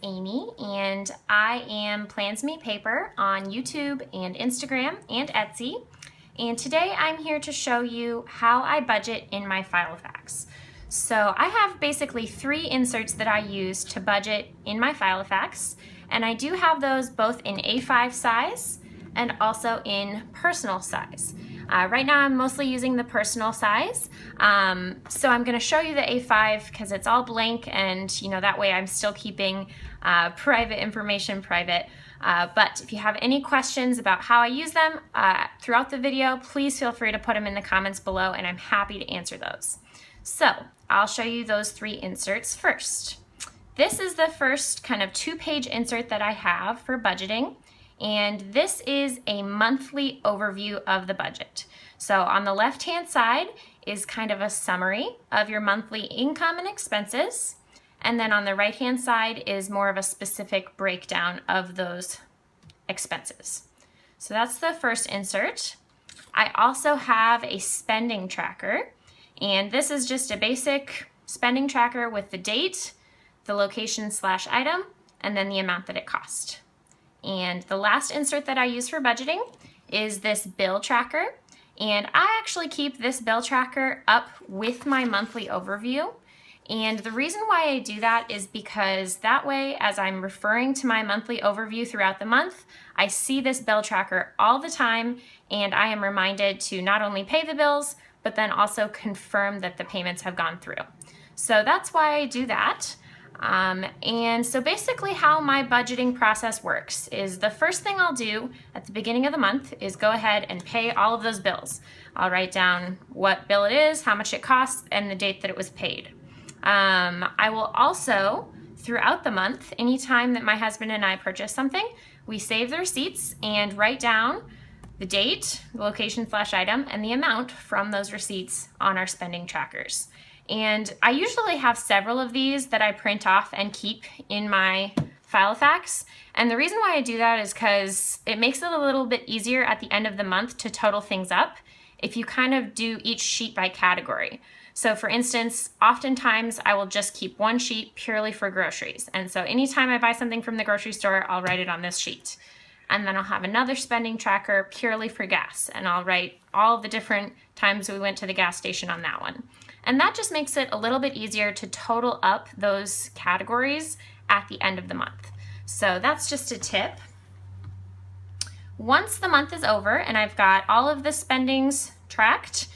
Amy, and I am Plans Me Paper on YouTube and Instagram and Etsy. And today I'm here to show you how I budget in my Filofax. So I have basically 3 inserts that I use to budget in my Filofax, and I do have those both in A5 size and also in personal size. Right now I'm mostly using the personal size, so I'm going to show you the A5 because it's all blank, and that way I'm still keeping private information private. But if you have any questions about how I use them throughout the video, please feel free to put them in the comments below, and I'm happy to answer those. So I'll show you those 3 inserts first. This is the first kind of 2-page insert that I have for budgeting. And this is a monthly overview of the budget. So on the left-hand side is kind of a summary of your monthly income and expenses. And then on the right-hand side is more of a specific breakdown of those expenses. So that's the first insert. I also have a spending tracker. And this is just a basic spending tracker with the date, the location/item, and then the amount that it cost. And the last insert that I use for budgeting is this bill tracker. And I actually keep this bill tracker up with my monthly overview. And the reason why I do that is because that way, as I'm referring to my monthly overview throughout the month, I see this bill tracker all the time, and I am reminded to not only pay the bills, but then also confirm that the payments have gone through. So that's why I do that. And so basically how my budgeting process works is the first thing I'll do at the beginning of the month is go ahead and pay all of those bills. I'll write down what bill it is, how much it costs, and the date that it was paid. I will also, throughout the month, anytime that my husband and I purchase something, we save the receipts and write down the date, the location/item, and the amount from those receipts on our spending trackers. And I usually have several of these that I print off and keep in my Filofax. And the reason why I do that is because it makes it a little bit easier at the end of the month to total things up if you kind of do each sheet by category. So for instance, oftentimes I will just keep one sheet purely for groceries. And so anytime I buy something from the grocery store, I'll write it on this sheet. And then I'll have another spending tracker purely for gas, and I'll write all the different times we went to the gas station on that one. And that just makes it a little bit easier to total up those categories at the end of the month. So that's just a tip. Once the month is over and I've got all of the spendings tracked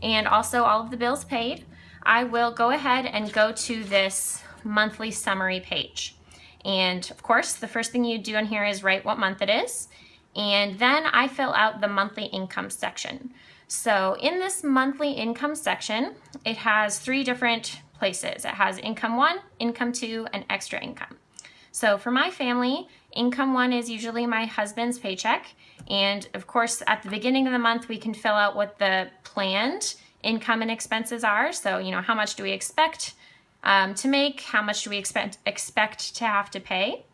and also all of the bills paid, I will go ahead and go to this monthly summary page. And of course, the first thing you do in here is write what month it is. And then I fill out the monthly income section. So in this monthly income section, it has 3 different places. It has income 1, income 2, and extra income. So for my family, income 1 is usually my husband's paycheck. And of course, at the beginning of the month, we can fill out what the planned income and expenses are. So, how much do we expect to make? How much do we expect to have to pay?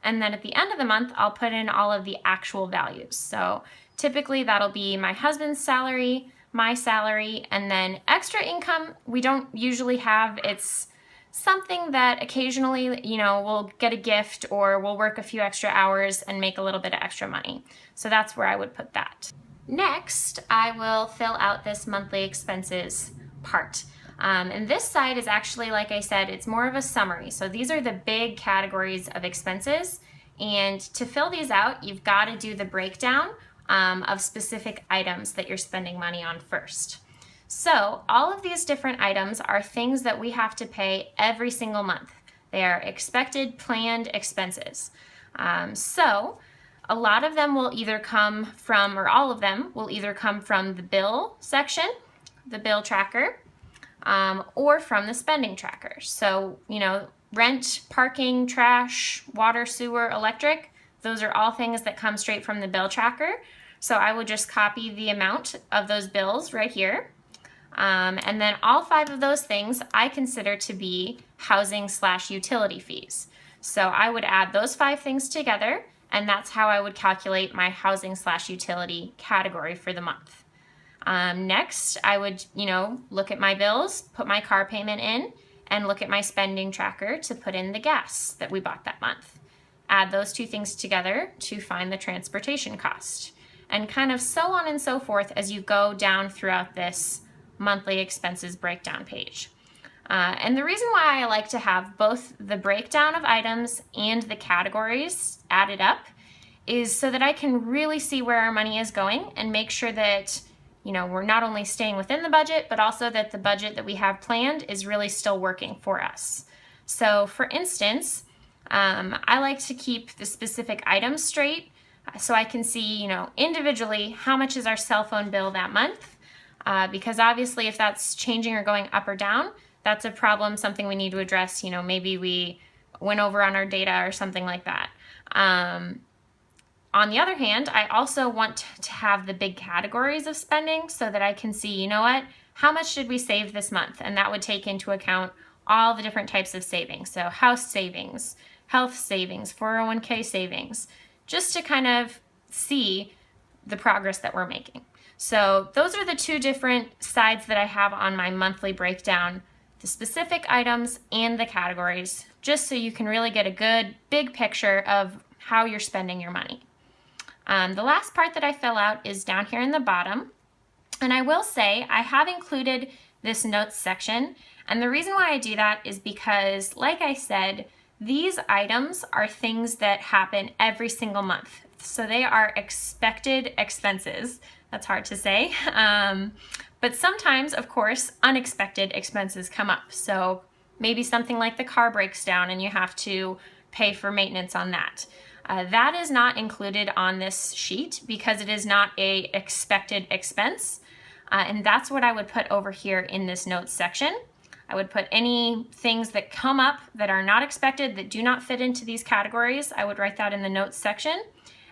And then at the end of the month, I'll put in all of the actual values. So typically that'll be my husband's salary, my salary, and then extra income we don't usually have. It's something that occasionally, we'll get a gift or we'll work a few extra hours and make a little bit of extra money. So that's where I would put that. Next, I will fill out this monthly expenses part. And this side is actually, like I said, it's more of a summary. So these are the big categories of expenses. And to fill these out, you've got to do the breakdown of specific items that you're spending money on first. So all of these different items are things that we have to pay every single month. They are expected, planned expenses. So a lot of them will either come from, or all of them will either come from the bill section, the bill tracker, or from the spending tracker. So, rent, parking, trash, water, sewer, electric, those are all things that come straight from the bill tracker. So I would just copy the amount of those bills right here. And then all 5 of those things I consider to be housing/utility fees. So I would add those 5 things together, and that's how I would calculate my housing/utility category for the month. Next, I would, look at my bills, put my car payment in, and look at my spending tracker to put in the gas that we bought that month. Add those two things together to find the transportation cost, and kind of so on and so forth as you go down throughout this monthly expenses breakdown page. And the reason why I like to have both the breakdown of items and the categories added up is so that I can really see where our money is going and make sure that we're not only staying within the budget, but also that the budget that we have planned is really still working for us. So for instance, I like to keep the specific items straight so I can see, individually how much is our cell phone bill that month, because obviously if that's changing or going up or down, that's a problem, something we need to address. Maybe we went over on our data or something like that. On the other hand, I also want to have the big categories of spending so that I can see, how much did we save this month? And that would take into account all the different types of savings. So house savings, health savings, 401k savings, just to kind of see the progress that we're making. So those are the two different sides that I have on my monthly breakdown, the specific items and the categories, just so you can really get a good big picture of how you're spending your money. The last part that I fill out is down here in the bottom, and I will say I have included this notes section, and the reason why I do that is because, like I said, these items are things that happen every single month. So they are expected expenses. That's hard to say. But sometimes, of course, unexpected expenses come up. So maybe something like the car breaks down and you have to pay for maintenance on that. That is not included on this sheet because it is not a expected expense. And that's what I would put over here in this notes section. I would put any things that come up that are not expected, that do not fit into these categories. I would write that in the notes section,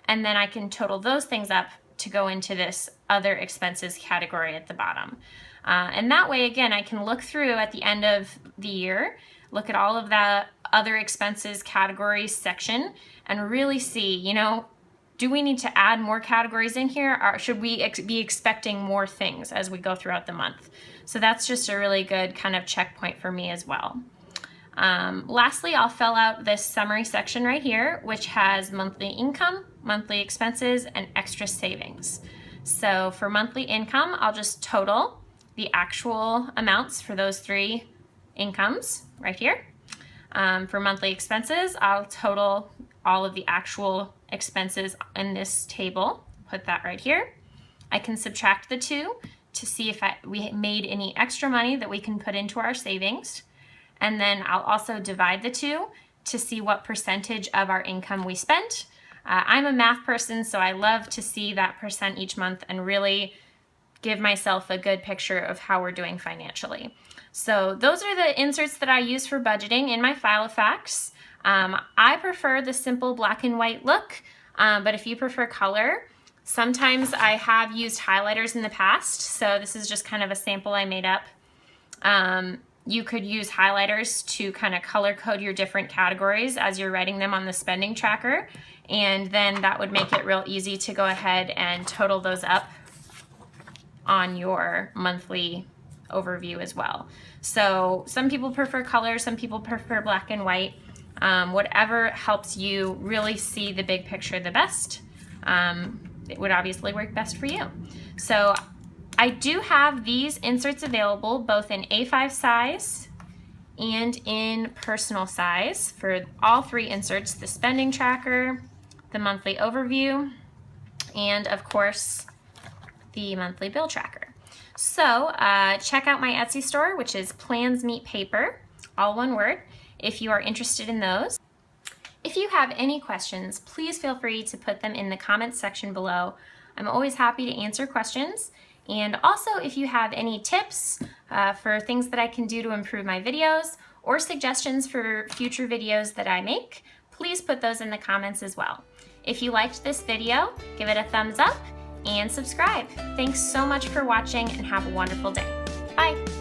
and then I can total those things up to go into this other expenses category at the bottom. And that way, again, I can look through at the end of the year, look at all of the other expenses categories section, and really see, do we need to add more categories in here, or should we be expecting more things as we go throughout the month? So that's just a really good kind of checkpoint for me as well. Lastly, I'll fill out this summary section right here, which has monthly income, monthly expenses, and extra savings. So for monthly income, I'll just total the actual amounts for those three incomes right here. For monthly expenses, I'll total all of the actual expenses in this table, put that right here. I can subtract the two to see if we made any extra money that we can put into our savings. And then I'll also divide the two to see what percentage of our income we spent. I'm a math person, so I love to see that percent each month and really give myself a good picture of how we're doing financially. So those are the inserts that I use for budgeting in my Filofax. I prefer the simple black and white look, but if you prefer color, sometimes I have used highlighters in the past, so this is just kind of a sample I made up. You could use highlighters to kind of color code your different categories as you're writing them on the spending tracker, and then that would make it real easy to go ahead and total those up on your monthly overview as well. So some people prefer color, some people prefer black and white. Whatever helps you really see the big picture the best, it would obviously work best for you. So I do have these inserts available both in A5 size and in personal size for all three inserts: the spending tracker, the monthly overview, and of course the monthly bill tracker. So check out my Etsy store, which is Plans Meet Paper, all one word, if you are interested in those. If you have any questions, please feel free to put them in the comments section below. I'm always happy to answer questions. And also, if you have any tips for things that I can do to improve my videos or suggestions for future videos that I make, please put those in the comments as well. If you liked this video, give it a thumbs up and subscribe. Thanks so much for watching and have a wonderful day. Bye.